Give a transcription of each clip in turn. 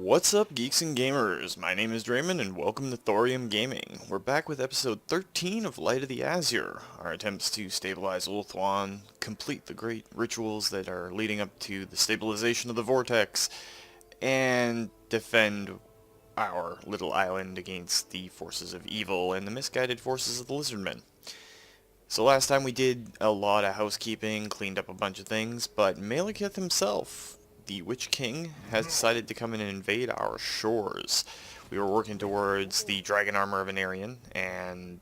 What's up, geeks and gamers? My name is Draymond, and welcome to Thorium Gaming. We're back with episode 13 of Light of the Asur, our attempts to stabilize Ulthuan, complete the great rituals that are leading up to the stabilization of the Vortex, and defend our little island against the forces of evil and the misguided forces of the Lizardmen. So last time we did a lot of housekeeping, cleaned up a bunch of things, but Malekith himself, the Witch King, has decided to come in and invade our shores. We were working towards the dragon armor of Anarion, and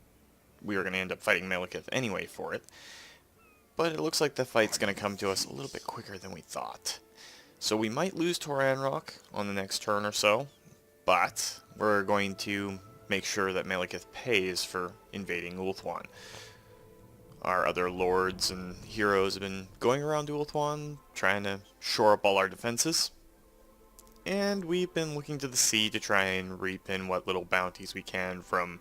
we were going to end up fighting Malekith anyway for it. But it looks like the fight's going to come to us a little bit quicker than we thought. So we might lose Tor Anroc on the next turn or so, but we're going to make sure that Malekith pays for invading Ulthuan. Our other lords and heroes have been going around Ulthuan, trying to shore up all our defenses. And we've been looking to the sea to try and reap in what little bounties we can from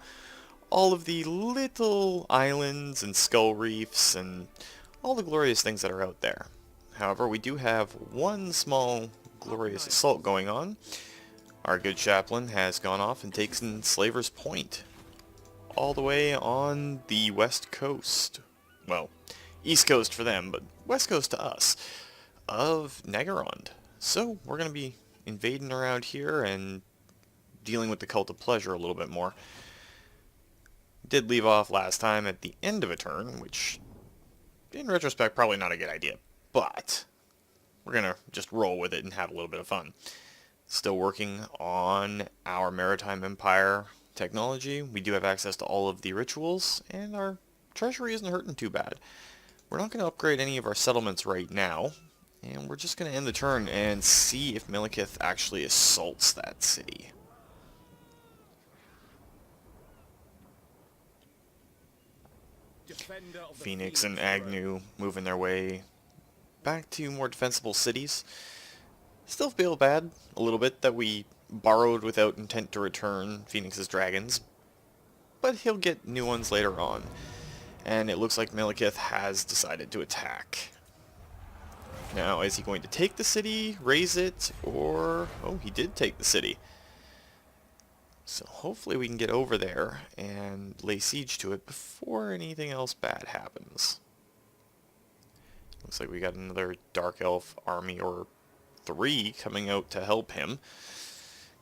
all of the little islands and skull reefs and all the glorious things that are out there. However, we do have one small glorious assault going on. Our good Chaplin has gone off and taken Slaver's Point, all the way on the west coast. Well, east coast for them, but west coast to us, of Naggarond. So we're going to be invading around here and dealing with the Cult of Pleasure a little bit more. Did leave off last time at the end of a turn, which, in retrospect, probably not a good idea. But we're going to just roll with it and have a little bit of fun. Still working on our Maritime Empire technology. We do have access to all of the rituals, and our treasury isn't hurting too bad. We're not going to upgrade any of our settlements right now, and we're just going to end the turn and see if Malekith actually assaults that city. Phoenix and Agnew moving their way back to more defensible cities. Still feel bad a little bit that we borrowed without intent to return Phoenix's dragons, but he'll get new ones later on. And it looks like Malekith has decided to attack. Now, is he going to take the city, raise it, or... Oh, he did take the city. So hopefully we can get over there and lay siege to it before anything else bad happens. Looks like we got another Dark Elf army, or 3, coming out to help him.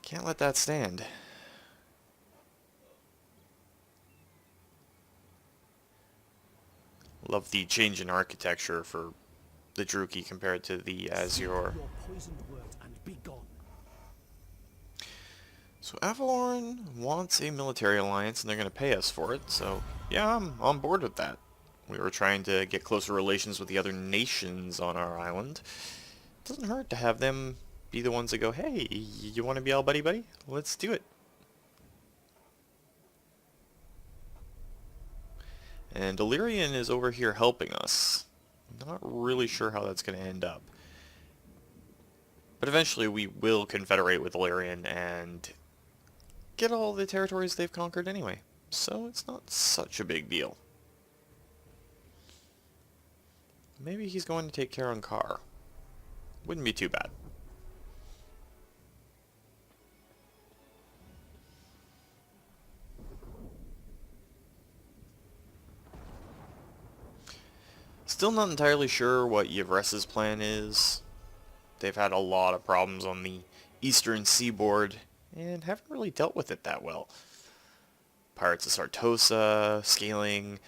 Can't let that stand. Love the change in architecture for the Druchii compared to the Asur. So Avalorn wants a military alliance, and they're going to pay us for it, so yeah, I'm on board with that. We were trying to get closer relations with the other nations on our island. It doesn't hurt to have them be the ones that go, hey, you want to be all buddy-buddy? Let's do it. And Illyrian is over here helping us. Not really sure how that's going to end up. But eventually we will confederate with Illyrian and get all the territories they've conquered anyway. So it's not such a big deal. Maybe he's going to take care on Kar. Wouldn't be too bad. Still not entirely sure what Yvres's plan is. They've had a lot of problems on the eastern seaboard and haven't really dealt with it that well. Pirates of Sartosa, Scaling,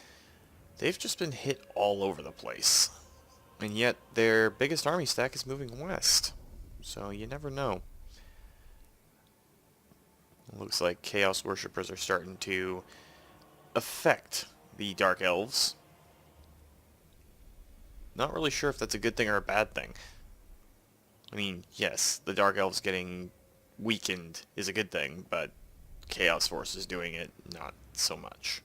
they've just been hit all over the place. And yet their biggest army stack is moving west. So you never know. It looks like Chaos Worshippers are starting to affect the Dark Elves. Not really sure if that's a good thing or a bad thing. I mean, yes, the Dark Elves getting weakened is a good thing, but Chaos Forces doing it, not so much.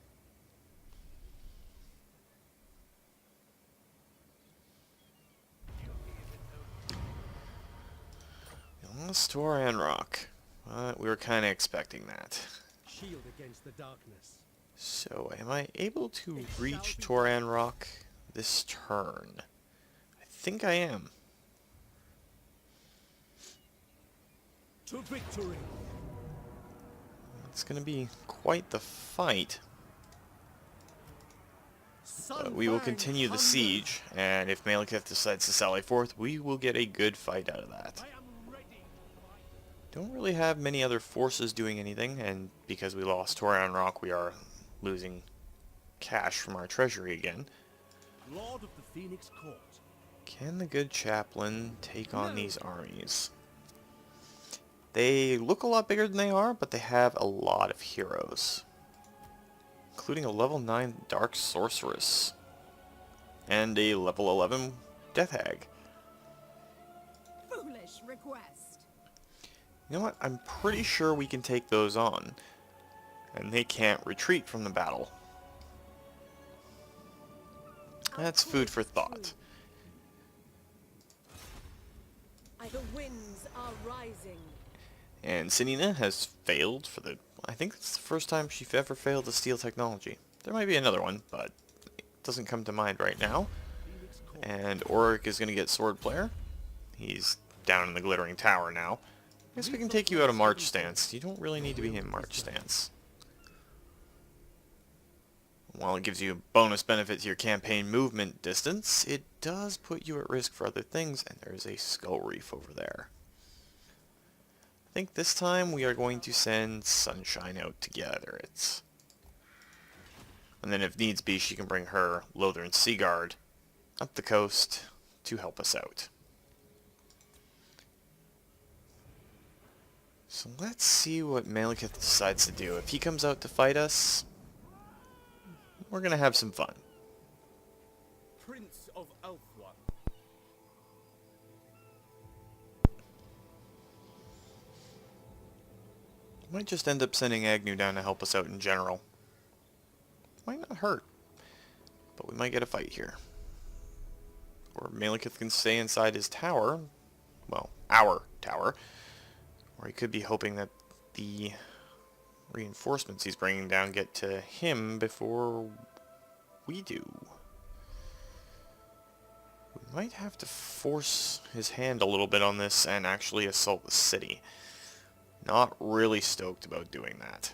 We lost Tor Anroc. We were kind of expecting that. Shield against the darkness. So, am I able to reach Tor Anroc this turn? I think I am. To victory. It's going to be quite the fight. But we will continue the siege, and if Malekith decides to sally forth, we will get a good fight out of that. I am ready. Don't really have many other forces doing anything, and because we lost Tor Anroc, we are losing cash from our treasury again. Lord of the Phoenix Court. Can the good Chaplin take on these armies? They look a lot bigger than they are, but they have a lot of heroes, including a level 9 Dark Sorceress and a level 11 Death Hag. Foolish request. You know what? I'm pretty sure we can take those on, and they can't retreat from the battle. That's food for thought. The winds are rising. And Sinina has failed for the... I think it's the first time she's ever failed to steal technology. There might be another one, but it doesn't come to mind right now. And Auric is going to get Sword Player. He's down in the Glittering Tower now. I guess we can take you out of March Stance. You don't really need to be in March Stance. While it gives you bonus benefit to your campaign movement distance, it does put you at risk for other things, and there's a Skull Reef over there. I think this time we are going to send Sunshine out to gather it. And then if needs be, she can bring her Lothern Seaguard up the coast to help us out. So let's see what Malekith decides to do. If he comes out to fight us, we're going to have some fun. Prince of Elfwan. Might just end up sending Agnew down to help us out in general. Might not hurt, but we might get a fight here. Or Malekith can stay inside his tower, well, our tower, or he could be hoping that the reinforcements he's bringing down get to him before we do. We might have to force his hand a little bit on this and actually assault the city. Not really stoked about doing that.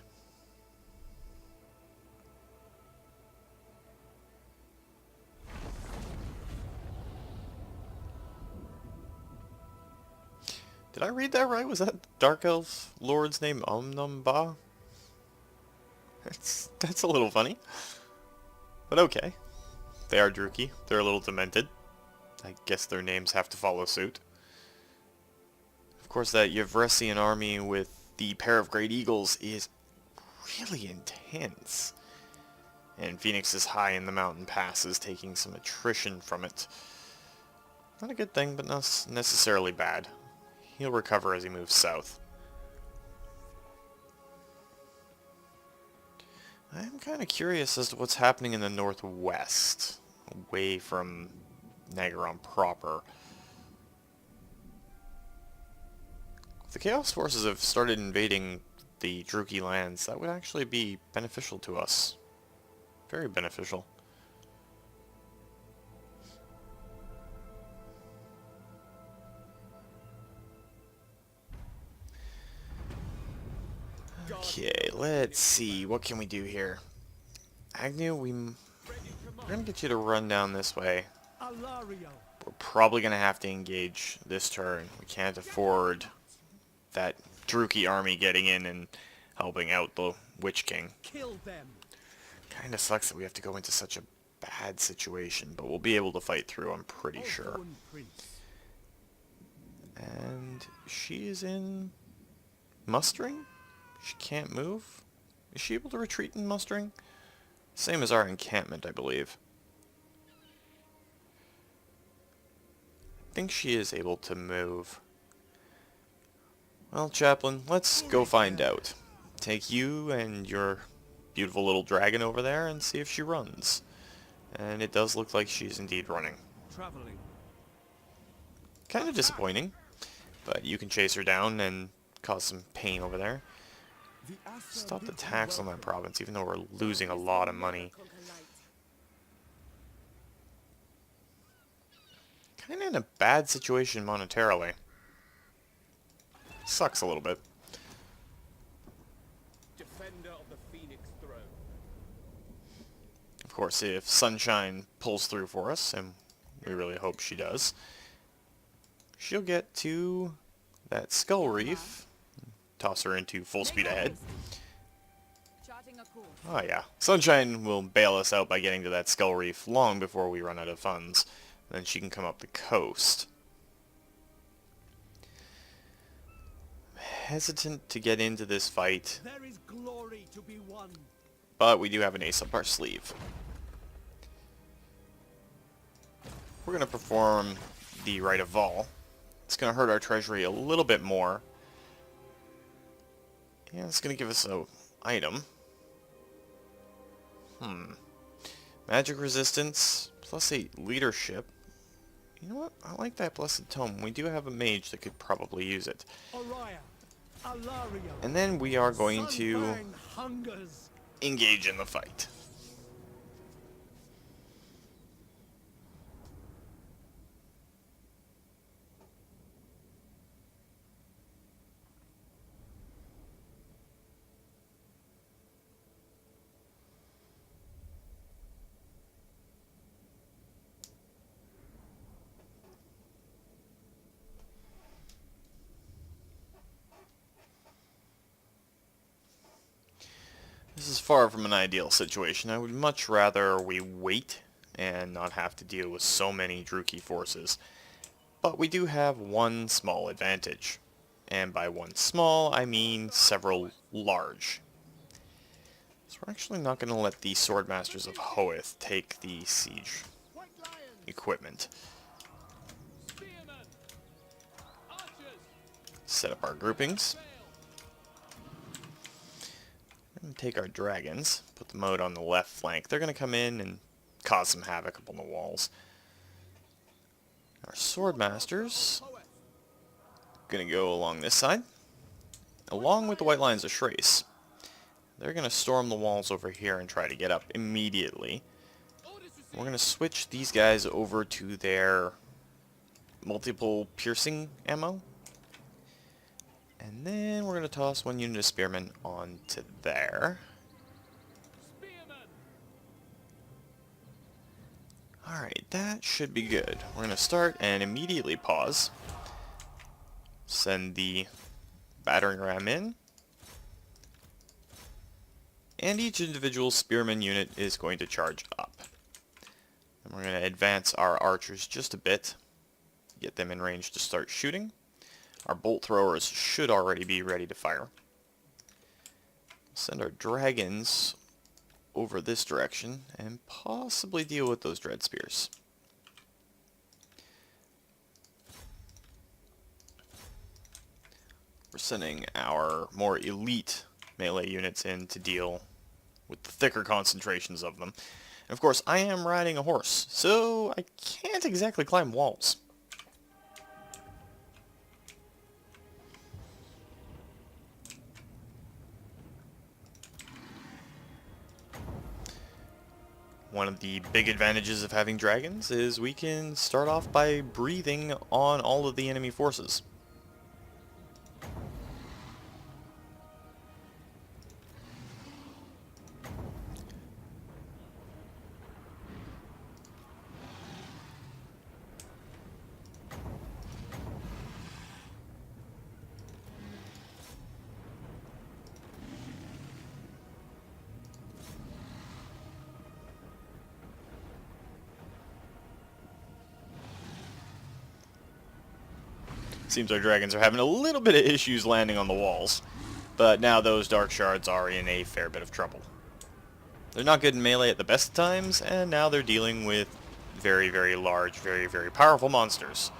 Did I read that right? Was that Dark Elf Lord's name Omnumba? That's a little funny. But okay. They are Druki. They're a little demented. I guess their names have to follow suit. Of course, that Yavresian army with the pair of Great Eagles is really intense. And Phoenix is high in the mountain passes, taking some attrition from it. Not a good thing, but not necessarily bad. He'll recover as he moves south. I am kind of curious as to what's happening in the northwest, away from Naggarond proper. If the Chaos Forces have started invading the Druki lands, that would actually be beneficial to us. Very beneficial. Okay, let's see. What can we do here? Agnew, we're going to get you to run down this way. Alario. We're probably going to have to engage this turn. We can't afford that Druki army getting in and helping out the Witch King. Kill them. Kinda sucks that we have to go into such a bad situation, but we'll be able to fight through, I'm pretty sure. Oathborn Prince. And she is in mustering? She can't move? Is she able to retreat in mustering? Same as our encampment, I believe. I think she is able to move. Well, Chaplin, let's go find out. Take you and your beautiful little dragon over there and see if she runs. And it does look like she's indeed running. Traveling. Kind of disappointing, but you can chase her down and cause some pain over there. The Asur Stop the bid you tax on that welcome. province, even though we're losing a lot of money. Kind of in a bad situation monetarily. Sucks a little bit. Defender of the Phoenix throne. Of course, if Sunshine pulls through for us, and we really hope she does, she'll get to that Skull Reef, toss her into full speed ahead. Charting a course. Oh yeah, Sunshine will bail us out by getting to that Skull Reef long before we run out of funds. Then she can come up the coast. Hesitant to get into this fight, There is glory to be won. but we do have an ace up our sleeve. We're going to perform the Rite of Vol. It's going to hurt our treasury a little bit more. Yeah, it's going to give us an item. Magic resistance, +8 leadership. You know what? I like that Blessed Tome. We do have a mage that could probably use it. Orion, Alario. And then we are going to Sunfang hungers. engage in the fight. This is far from an ideal situation. I would much rather we wait and not have to deal with so many Druchii forces. But we do have one small advantage. And by one small, I mean several large. So we're actually not going to let the Swordmasters of Hoeth take the siege White Lion. equipment. Spearmen. Archers. Set up our groupings. And take our dragons, put them out on the left flank. They're going to come in and cause some havoc up on the walls. Our Swordmasters Hoeth. going to go along this side, along with the White Lions of Shrace. They're going to storm the walls over here and try to get up immediately. Orders received. We're going to switch these guys over to their multiple piercing ammo. And then we're going to toss one unit of spearmen onto there. Spearmen. Alright, that should be good. We're going to start and immediately pause. Send the battering ram in. And each individual spearman unit is going to charge up. And we're going to advance our archers just a bit. Get them in range to start shooting. Our bolt throwers should already be ready to fire. Send our dragons over this direction and possibly deal with those dread spears. We're sending our more elite melee units in to deal with the thicker concentrations of them. And of course, I am riding a horse, so I can't exactly climb walls. One of the big advantages of having dragons is we can start off by breathing on all of the enemy forces. Seems our dragons are having a little bit of issues landing on the walls, but now those dark shards are in a fair bit of trouble. They're not good in melee at the best of times, and now they're dealing with very, very large, very, very powerful monsters.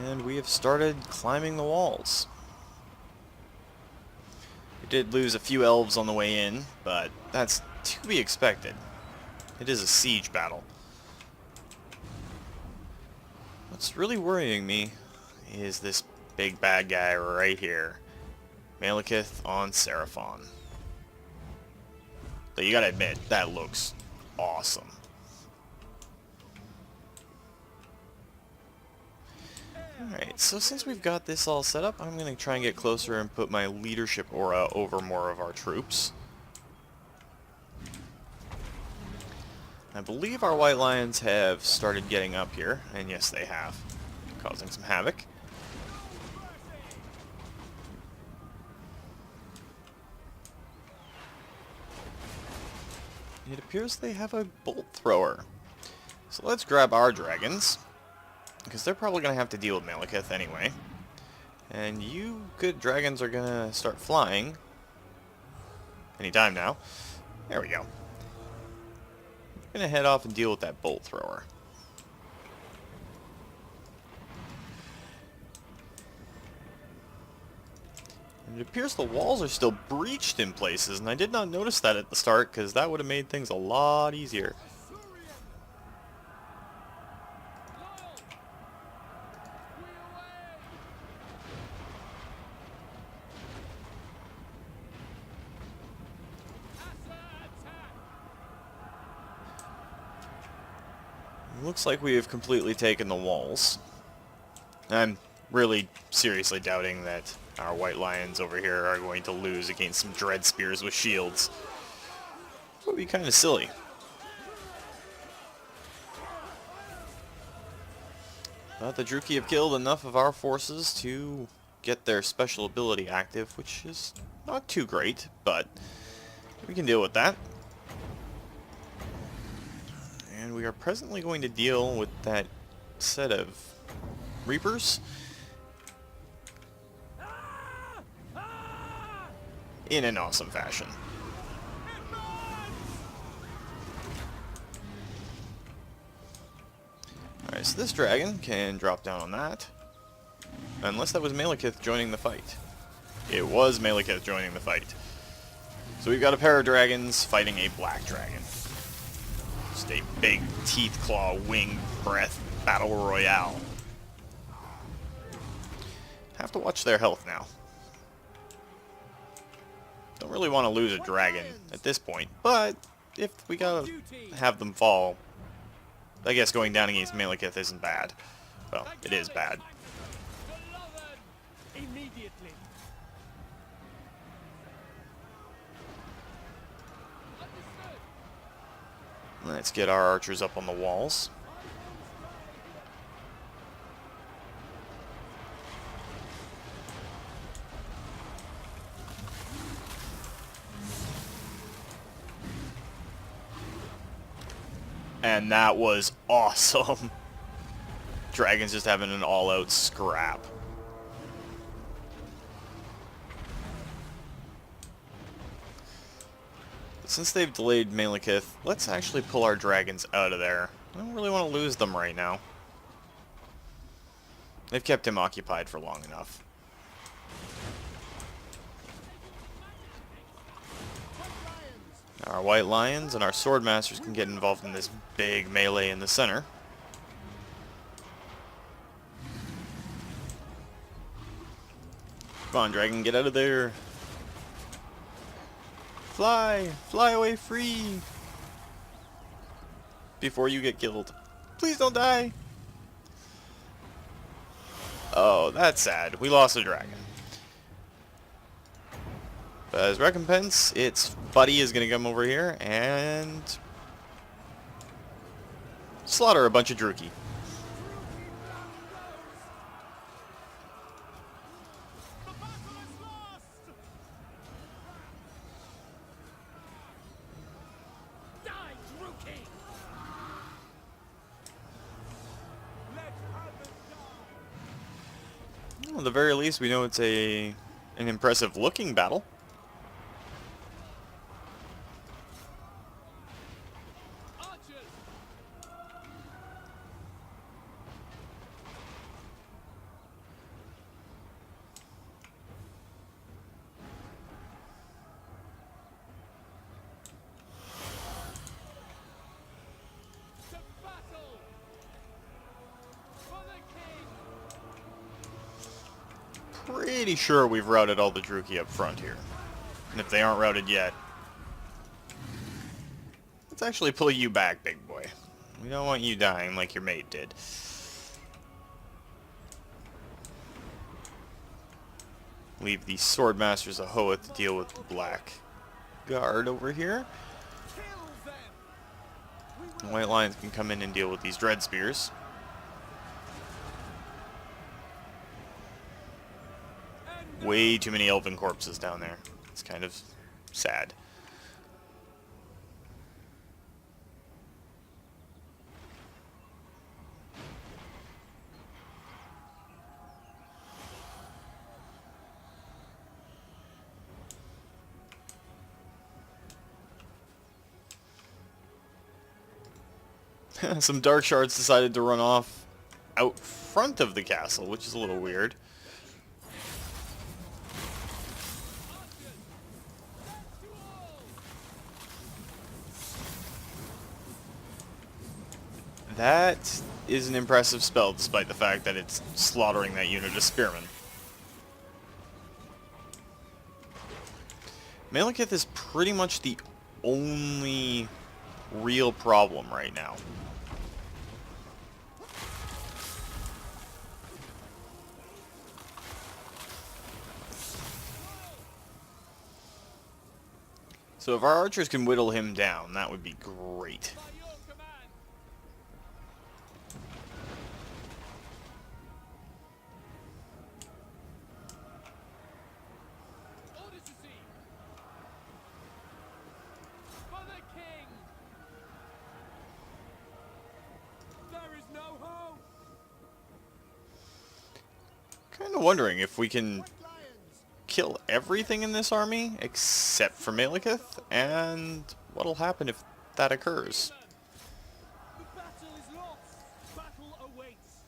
And we have started climbing the walls. We did lose a few elves on the way in, but that's to be expected. It is a siege battle. What's really worrying me is this big bad guy right here. Malekith on Seraphon. So you gotta admit, that looks awesome. Alright, so since we've got this all set up, I'm gonna try and get closer and put my leadership aura over more of our troops. I believe our white lions have started getting up here, and yes they have, causing some havoc. It appears they have a bolt thrower. So let's grab our dragons, because they're probably going to have to deal with Malekith anyway. And you good dragons are going to start flying anytime now. There we go. I'm going to head off and deal with that bolt thrower. And it appears the walls are still breached in places, and I did not notice that at the start, because that would have made things a lot easier. Looks like we have completely taken the walls. I'm really seriously doubting that our white lions over here are going to lose against some dread spears with shields. That would be kind of silly. But the Druki have killed enough of our forces to get their special ability active, which is not too great, but we can deal with that. And we are presently going to deal with that set of Reapers in an awesome fashion. Alright, so this dragon can drop down on that. Unless that was Malekith joining the fight. It was Malekith joining the fight. So we've got a pair of dragons fighting a black dragon. Just a big teeth, claw, wing, breath battle royale. Have to watch their health now. Don't really want to lose a dragon at this point, but if we gotta have them fall, I guess going down against Malekith isn't bad. Well, it is bad. Let's get our archers up on the walls. And that was awesome. Dragons just having an all-out scrap. Since they've delayed Malekith, let's actually pull our dragons out of there. I don't really want to lose them right now. They've kept him occupied for long enough. Our white lions and our sword masters can get involved in this big melee in the center. Come on, dragon, get out of there. Fly! Fly away free! Before you get killed. Please don't die! Oh, that's sad. We lost a dragon. But as recompense, its buddy is going to come over here and slaughter a bunch of Druki. Well, at the very least, we know it's an impressive looking battle. Pretty sure we've routed all the Druki up front here. And if they aren't routed yet, actually pull you back, big boy. We don't want you dying like your mate did. Leave the Swordmasters of Hoeth to deal with the Black Guard over here. The White Lions can come in and deal with these Dread Spears. Way too many elven corpses down there. It's kind of sad. Some Dark Shards decided to run off out front of the castle, which is a little weird. That is an impressive spell, despite the fact that it's slaughtering that unit of spearmen. Malekith is pretty much the only real problem right now. So if our archers can whittle him down, that would be great. By your command. Orders received. For the king. There is no hope. Kind of wondering if we can kill everything in this army except for Malekith, and what'll happen if that occurs. The battle is lost. Battle awaits.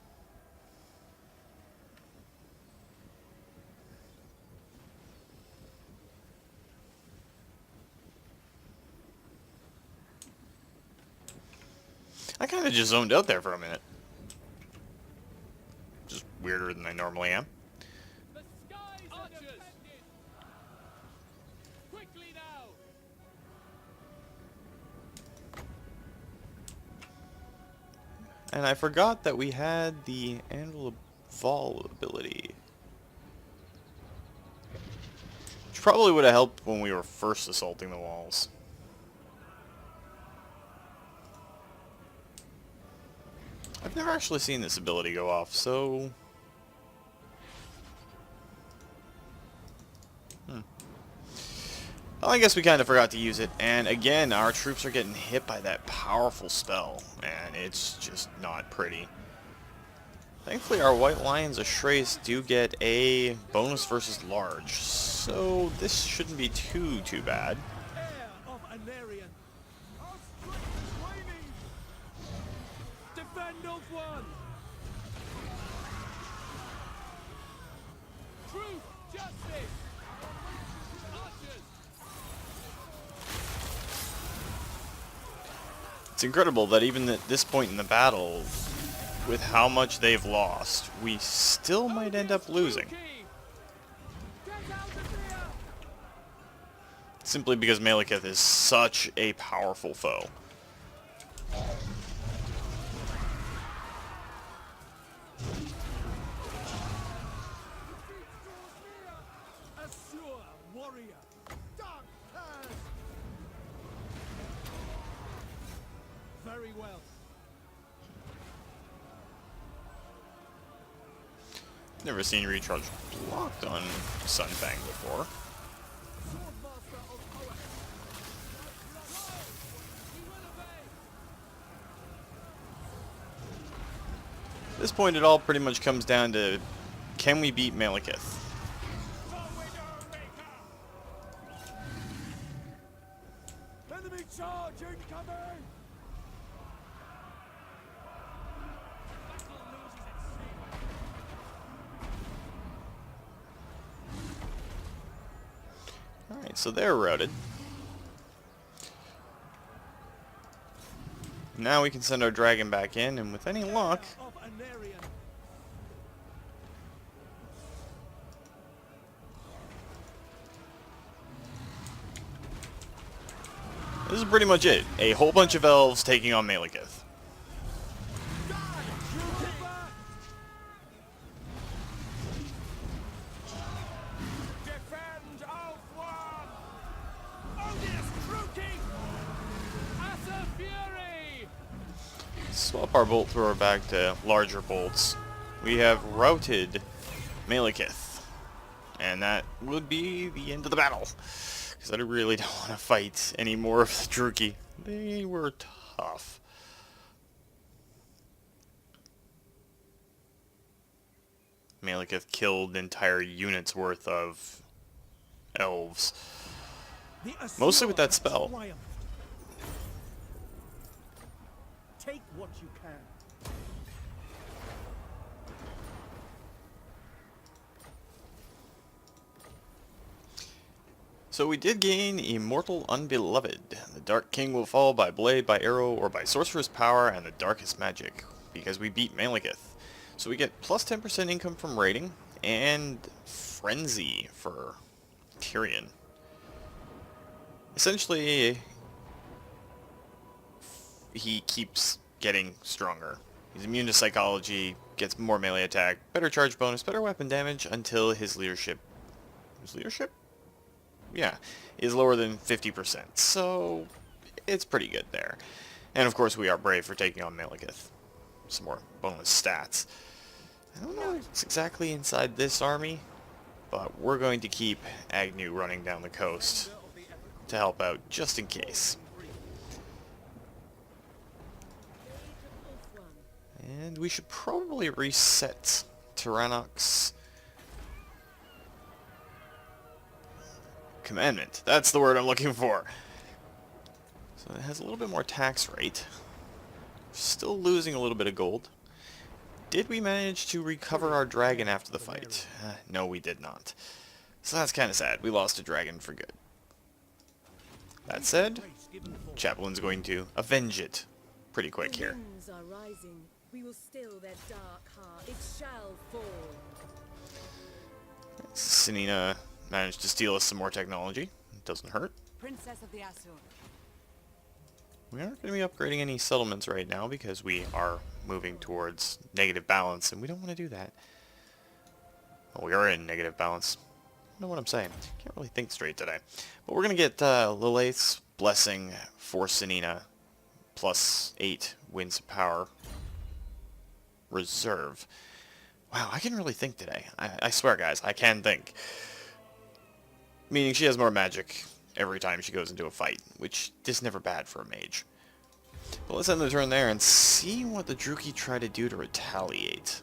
I kind of just zoned out there for a minute. Just weirder than I normally am. The skies are defended. Quickly now. And I forgot that we had the Anvil of Vol ability. Which probably would have helped when we were first assaulting the walls. I've never actually seen this ability go off, so... Well, I guess we kind of forgot to use it, and again, our troops are getting hit by that powerful spell, and it's just not pretty. Thankfully, our White Lions of Shreyas do get a bonus versus large, so this shouldn't be too bad. Heir of Anarian. Our strength is waning. Defend of one. Truth, justice. Archers. It's incredible that even at this point in the battle, with how much they've lost, we still might end up losing. Get out of here. Simply because Malekith is such a powerful foe. Asur, warrior. Dark hands. Very well. Never seen recharge blocked on Sunfang before. Swordmaster of Hoeth. He will obey. At this point, it all pretty much comes down to, can we beat Malekith? Enemy charge incoming! Battle loses its seal. Alright, so they're routed. Now we can send our dragon back in, and with any luck, Of Anarian. this this is pretty much it. A whole bunch of elves taking on Malekith. Defend Ulthuan! Odious Druki! Asur Fury! Swap our bolt thrower back to larger bolts. We have routed Malekith. And that would be the end of the battle. Because I really don't want to fight any more of the Druki. They were tough. Malekith killed entire units worth of elves. The Asur Mostly with that have spell. triumphed. Take what you can. So we did gain Immortal Unbeloved. The Dark King will fall by blade, by arrow, or by sorcerer's power and the darkest magic, because we beat Malekith. So we get plus 10% income from raiding, and Frenzy for Tyrion. Essentially, he keeps getting stronger. He's immune to psychology, gets more melee attack, better charge bonus, better weapon damage, until his leadership... His leadership? Yeah, is lower than 50%, so it's pretty good there. And of course we are brave for taking on Malekith. Some more bonus stats. I don't know what's exactly inside this army, but we're going to keep Agnew running down the coast to help out just in case. And we should probably reset Tor Anroc's commandment. That's the word I'm looking for. So it has a little bit more tax rate. Still losing a little bit of gold. Did we manage to recover our dragon after the fight? No, we did not. So that's kind of sad. We lost a dragon for good. That said, Chaplin's going to avenge it pretty quick here. The winds are rising. We will still their dark heart. It shall fall. Senina managed to steal us some more technology. It doesn't hurt. Princess of the Asur. We aren't going to be upgrading any settlements right now because we are moving towards negative balance, and we don't want to do that. Well, we are in negative balance. I don't know what I'm saying. Can't really think straight today. But we're going to get Lilith's Blessing for Senina, plus 8 Winds of Power Reserve. Wow, I can really think today. I swear, guys, I can think. Meaning she has more magic every time she goes into a fight, which is never bad for a mage. But let's end the turn there and see what the Druki try to do to retaliate.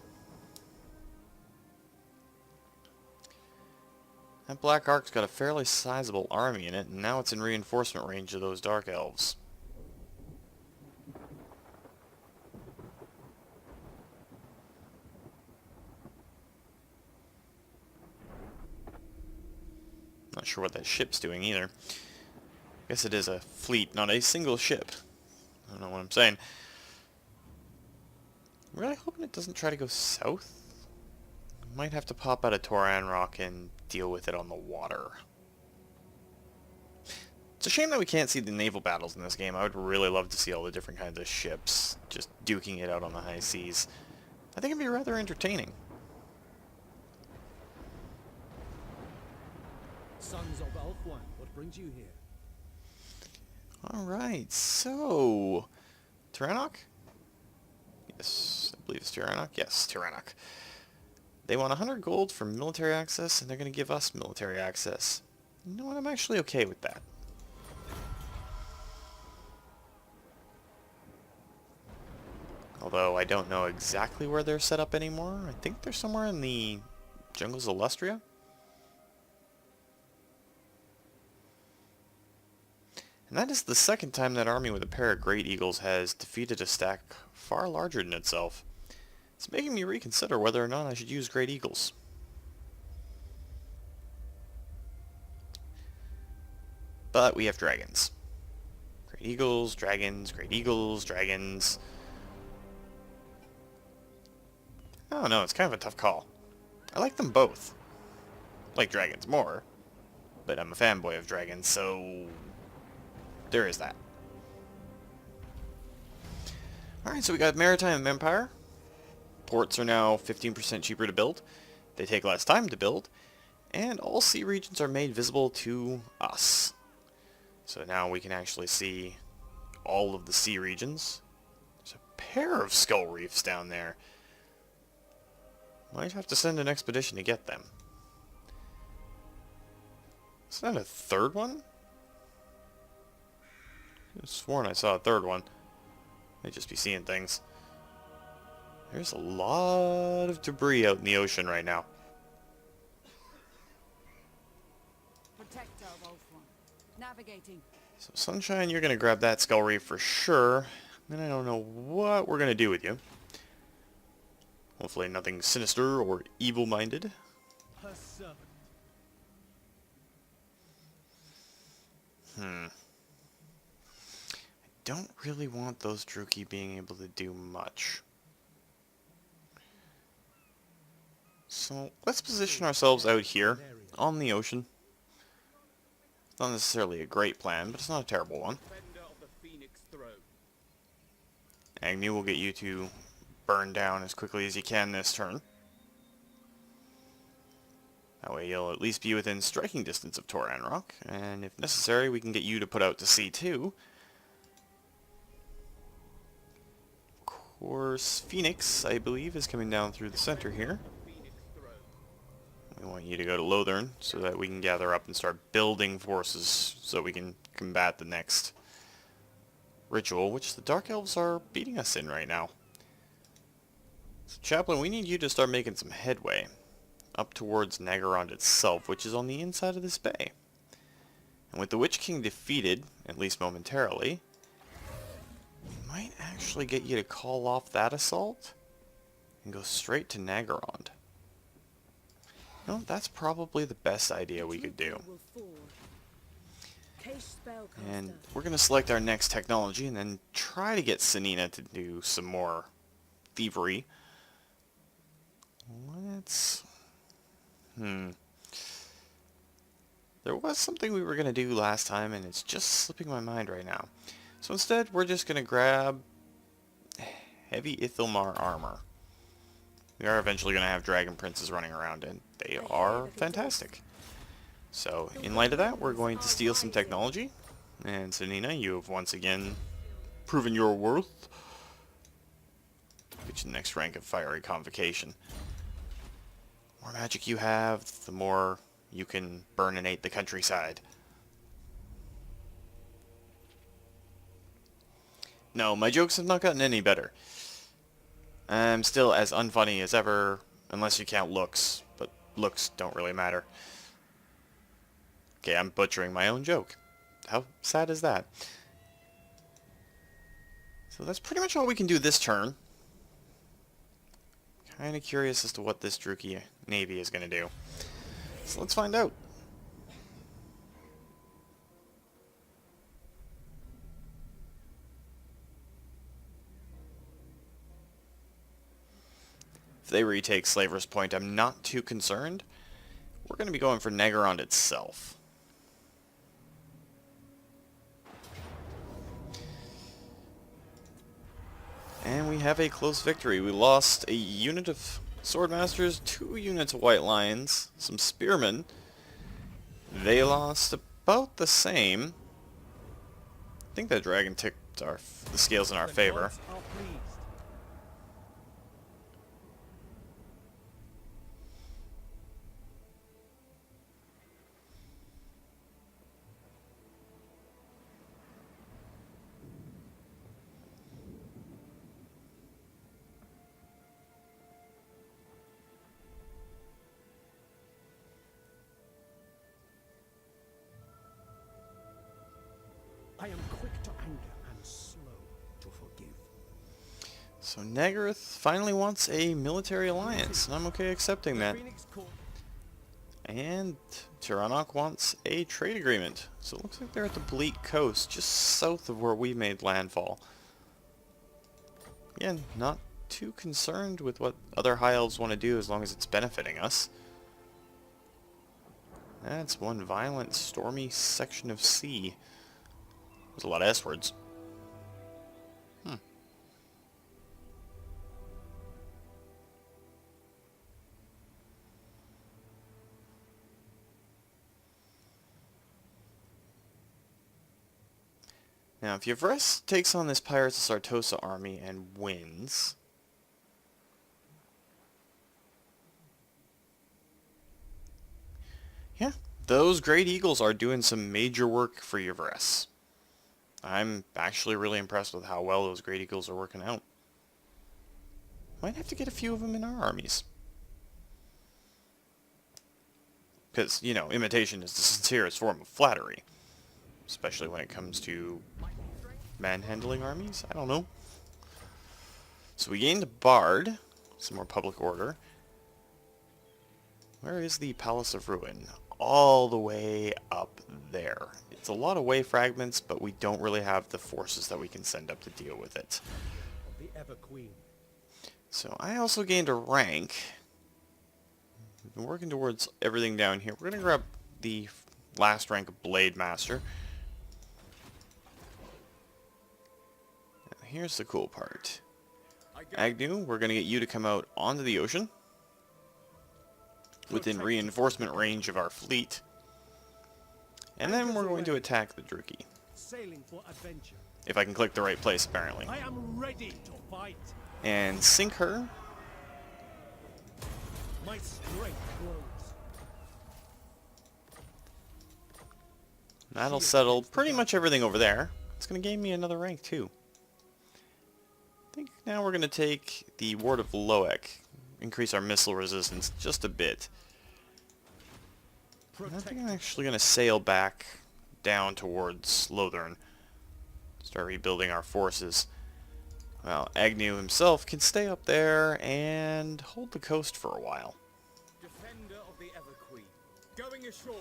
That Black Ark's got a fairly sizable army in it, and now it's in reinforcement range of those Dark Elves. Not sure what that ship's doing either. Guess it is a fleet, not a single ship. I don't know what I'm saying. I'm really hoping it doesn't try to go south. Might have to pop out of Tor Anroc and deal with it on the water. It's a shame that we can't see the naval battles in this game. I would really love to see all the different kinds of ships just duking it out on the high seas. I think it'd be rather entertaining. Sons of Ulthuan, what brings you here? Alright, so... Tor Anroc? Yes, I believe it's Tor Anroc. Yes, Tor Anroc. They want 100 gold for military access, and they're going to give us military access. You know what, I'm actually okay with that. Although I don't know exactly where they're set up anymore. I think they're somewhere in the jungles of Lustria. And that is the second time that army with a pair of Great Eagles has defeated a stack far larger than itself. It's making me reconsider whether or not I should use Great Eagles. But we have dragons. Great Eagles, dragons, Great Eagles, dragons. I don't know, it's kind of a tough call. I like them both. I like dragons more, but I'm a fanboy of dragons, so there is that. Alright, so we got Maritime Empire. Ports are now 15% cheaper to build. They take less time to build. And all sea regions are made visible to us. So now we can actually see all of the sea regions. There's a pair of skull reefs down there. Might have to send an expedition to get them. Is that a third one? I could have sworn I saw a third one. May just be seeing things. There's a lot of debris out in the ocean right now. Protector, Wolf One. Navigating. So Sunshine, you're going to grab that skull reef for sure. And I don't know what we're going to do with you. Hopefully nothing sinister or evil-minded. Her servant. I don't really want those Druki being able to do much. So let's position ourselves out here on the ocean. It's not necessarily a great plan, but it's not a terrible one. Agnew will get you to burn down as quickly as you can this turn. That way you'll at least be within striking distance of Tor Anroc, and if necessary we can get you to put out to sea too. Of course, Phoenix, I believe, is coming down through the center here. We want you to go to Lothern so that we can gather up and start building forces so we can combat the next ritual, which the Dark Elves are beating us in right now. So Chaplin, we need you to start making some headway up towards Naggarond itself, which is on the inside of this bay. And with the Witch King defeated, at least momentarily, we might actually get you to call off that assault and go straight to Naggarond. No, that's probably the best idea we could do. And we're going to select our next technology and then try to get Sanina to do some more thievery. Let's... There was something we were going to do last time and it's just slipping my mind right now. So instead, we're just going to grab heavy Ithilmar armor. We are eventually going to have Dragon Princes running around and they are fantastic. So, in light of that, we're going to steal some technology. And Sanina, you have once again proven your worth. Get you the next rank of Fiery Convocation. The more magic you have, the more you can burninate the countryside. No, my jokes have not gotten any better. I'm still as unfunny as ever, unless you count looks. But looks don't really matter. Okay, I'm butchering my own joke. How sad is that? So that's pretty much all we can do this turn. Kinda curious as to what this Druki Navy is gonna do. So let's find out. If they retake Slaver's Point, I'm not too concerned. We're gonna be going for Naggarond itself. And we have a close victory. We lost a unit of Swordmasters, 2 units of White Lions, some Spearmen. They lost about the same. I think that dragon tipped the scales in our favor. I am quick to anger and slow to forgive. So Naggarond finally wants a military alliance, and I'm okay accepting that. And Tor Anroc wants a trade agreement. So it looks like they're at the Bleak Coast, just south of where we made landfall. Again, not too concerned with what other High Elves want to do as long as it's benefiting us. That's one violent, stormy section of sea. There's a lot of S words. Now, if Yvresse takes on this Pirates of Sartosa army and wins... Yeah, those Great Eagles are doing some major work for Yvresse. I'm actually really impressed with how well those Great Eagles are working out. Might have to get a few of them in our armies. Because, you know, imitation is the sincerest form of flattery. Especially when it comes to manhandling armies? I don't know. So we gained a Bard. Some more public order. Where is the Palace of Ruin? All the way up there. It's a lot of way fragments, but we don't really have the forces that we can send up to deal with it. The Ever Queen. So I also gained a rank. I've been working towards everything down here. We're going to grab the last rank of Blade Master. Now, here's the cool part. Agnew, we're going to get you to come out onto the ocean within reinforcement range of our fleet. And then we're going to attack the Druki. Sailing for adventure. If I can click the right place, apparently. I am ready to fight. And sink her. My strength grows. That'll settle pretty much everything over there. It's going to gain me another rank too. I think now we're going to take the Ward of Loek. Increase our missile resistance just a bit. I think I'm actually going to sail back down towards Lothern. Start rebuilding our forces. Well, Agnew himself can stay up there and hold the coast for a while. Defender of the Ever Queen. Going ashore.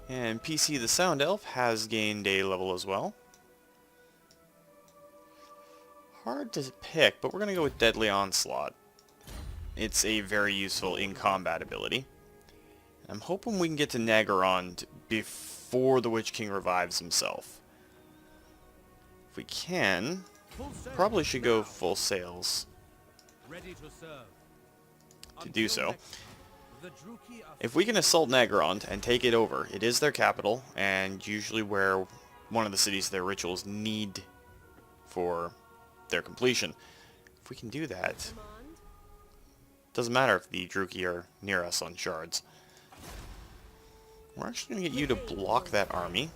And PC the Sound Elf has gained a level as well. Hard to pick, but we're going to go with Deadly Onslaught. It's a very useful in-combat ability. I'm hoping we can get to Naggarond before the Witch King revives himself. If we can, probably should go full sails Ready to serve. to do so. The Druki are If we can assault Naggarond and take it over, it is their capital, and usually where one of the cities their rituals need for their completion. If we can do that, doesn't matter if the Druki are near us on shards. We're actually going to get you to block that army,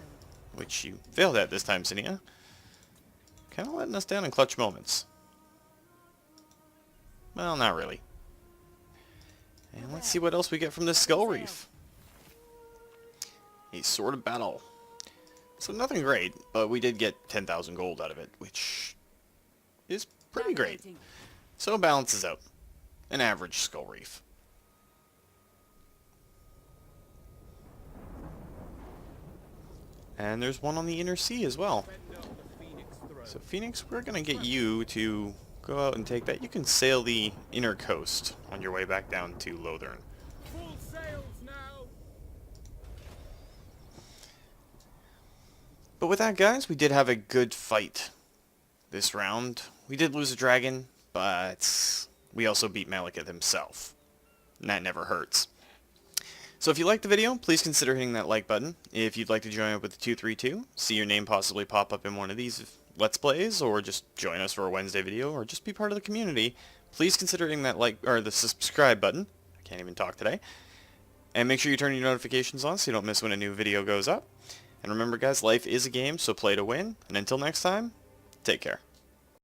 which you failed at this time, Cinia. Kind of letting us down in clutch moments. Well, not really. And let's see what else we get from this Skull Reef. A Sword of Battle. So nothing great, but we did get 10,000 gold out of it, which is pretty great. So it balances out. An average Skull Reef. And there's one on the inner sea as well. So Phoenix, we're going to get you to go out and take that. You can sail the inner coast on your way back down to Lothern. full sails now. But with that, guys, we did have a good fight this round. We did lose a dragon, but we also beat Malekith himself. And that never hurts. So if you liked the video, please consider hitting that like button. If you'd like to join up with the 232, see your name possibly pop up in one of these Let's Plays, or just join us for a Wednesday video, or just be part of the community, please consider hitting that like, or the subscribe button. I can't even talk today. And make sure you turn your notifications on so you don't miss when a new video goes up. And remember, guys, life is a game, so play to win. And until next time, take care.